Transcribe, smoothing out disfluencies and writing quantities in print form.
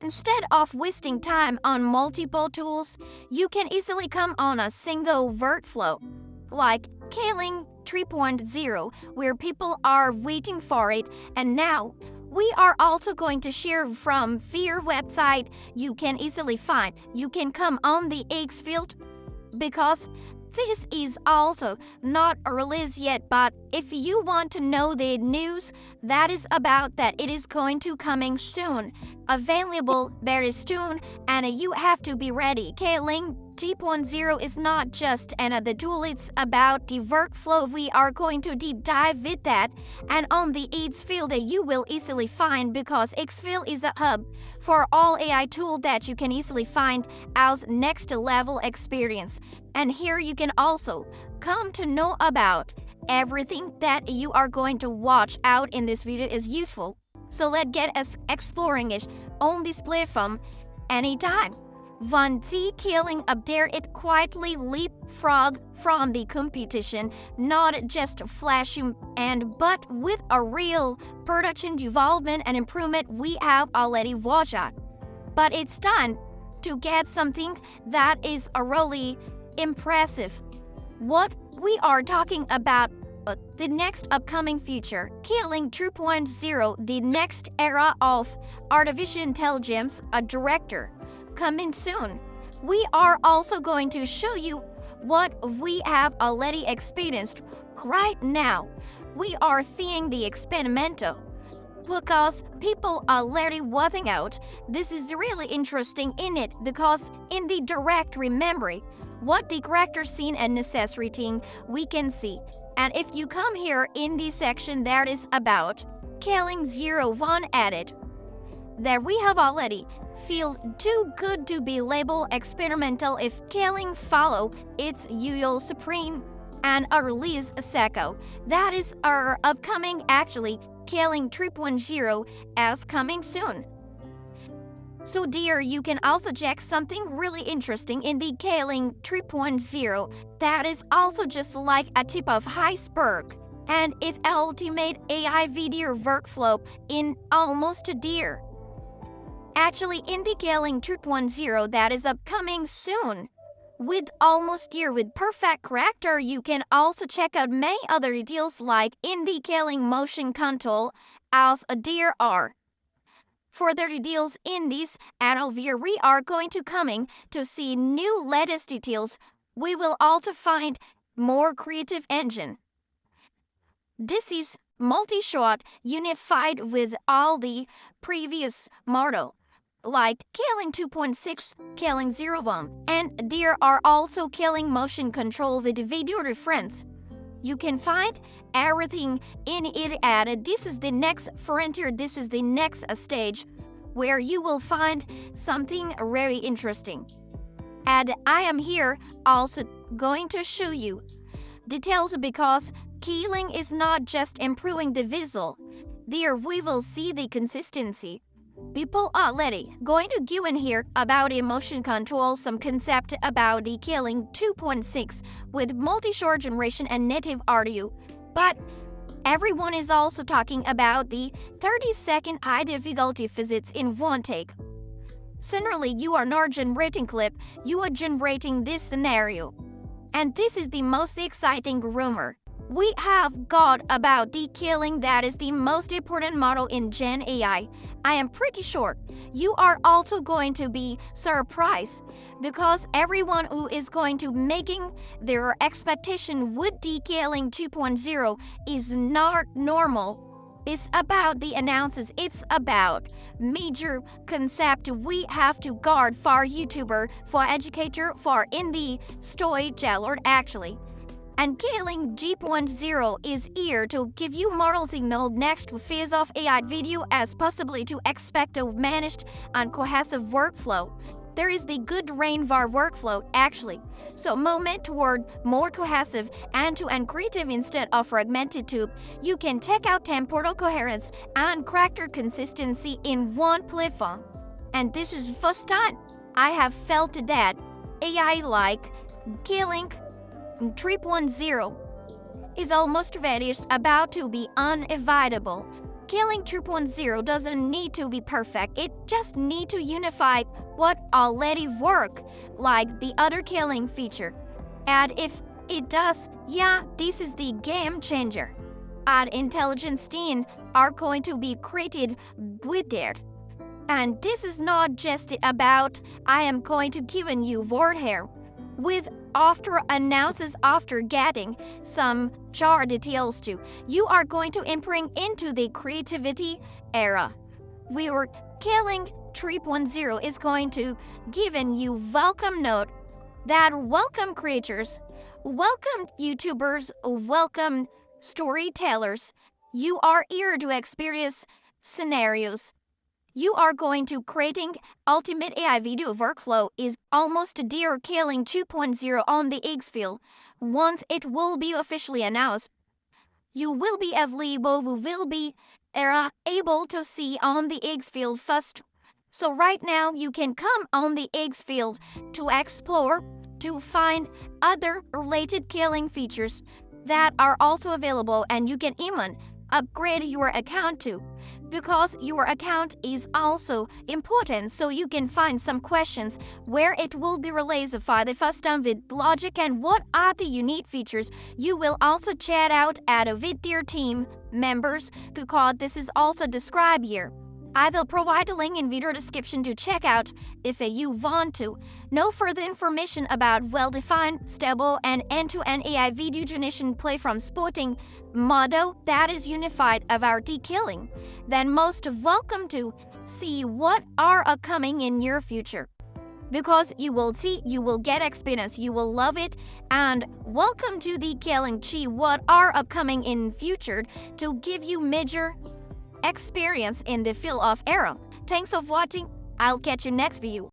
Instead of wasting time on multiple tools, you can easily come on a single workflow, like Kling 3.0, where people are waiting for it. And now, we are also going to share from their website you can easily find. You can come on the Higgsfield because this is also not released yet, but if you want to know the news that is about that, it is going to coming soon, available very soon, and you have to be ready. Kling 3.0 is not just another tool, it's about the workflow. We are going to deep dive with that, and on the Higgsfield that you will easily find, because Higgsfield is a hub for all AI tool that you can easily find as next level experience. And here you can also come to know about everything that you are going to watch out in this video is useful. So let's get us exploring it on this platform anytime. One T Kling update, it quietly leapfrog from the competition, not just flashy but with a real production development and improvement we have already watched out. But it's time to get something that is really impressive. What we are talking about, the next upcoming feature, Kling 3.0, the next era of artificial intelligence, a director, coming soon. We are also going to show you what we have already experienced right now. We are seeing the experimental, because people are already watching out. This is really interesting in it, because in the direct memory, what the character scene and necessary thing we can see. And if you come here in the section that is about Kling 01 added, that we have already feel too good to be labeled experimental if Kling follow its usual supreme and a release second. That is our upcoming actually Kling 3.0 as coming soon. So dear, you can also check something really interesting in the Kling 3.0 that is also just like a tip of iceberg, and it ultimate AI video workflow in almost a year. Actually, in the Kling 3.0 that is upcoming soon, with almost year with perfect character, you can also check out many other details like in the Kling motion control as a DR. Further details in this advert, we are going to coming to see new latest details. We will also find more creative engine. This is multi-shot unified with all the previous model, like Kling 2.6, Kling 01, and there are also Kling motion control with video reference. You can find everything in it added. This is the next frontier, this is the next stage where you will find something very interesting. And I am here also going to show you details, because Kling is not just improving the visual. There we will see the consistency. People are already going to give in here about emotion control, some concept about the Kling 2.6 with multi-short generation and native audio. But everyone is also talking about the 30-second high difficulty physics in one take. Similarly, you are not generating clip, you are generating this scenario. And this is the most exciting rumor we have got about the Kling that is the most important model in Gen AI. I am pretty sure you are also going to be surprised, because everyone who is going to making their expectation with the Kling 2.0 is not normal. It's about the announces, it's about major concept we have to guard for YouTuber, for educator, for in the storyteller actually. And Kling 3.0 is here to give you model signal next phase of AI video as possibly to expect a managed and cohesive workflow. There is the good rainfall workflow actually, so movement toward more cohesive end-to-end creative instead of fragmented tube. You can check out temporal coherence and character consistency in one platform. And this is the first time I have felt that AI like Kling 3.0 is almost ready, about to be unavoidable. Kling 3.0 doesn't need to be perfect, it just needs to unify what already works, like the other Kling feature. And if it does, yeah, this is the game changer. And intelligence team are going to be created with it. And this is not just about I am going to give you word here. With after announces after getting some jar details too, you are going to entering into the creativity era. Where Kling 3.0 is going to give you welcome note that welcome creators, welcome YouTubers, welcome storytellers. You are here to experience scenarios. You are going to creating ultimate AI video workflow is almost dear Kling 2.0 on the Higgsfield. Once it will be officially announced, you will be able to see on the Higgsfield first. So right now you can come on the Higgsfield to explore, to find other related Kling features that are also available, and you can even upgrade your account too, because your account is also important, so you can find some questions where it will be released by the first time with logic and what are the unique features. You will also chat out with your team members, because this is also described here. I will provide a link in video description to check out if you want to know further information about well-defined, stable, and end-to-end AI video generation platform supporting model that is unified of our Kling. Then most welcome to see what are upcoming in your future. Because you will see, you will get experience, you will love it, and welcome to the Kling Chi what are upcoming in future to give you major experience in the field of era. Thanks for watching. I'll catch you next video.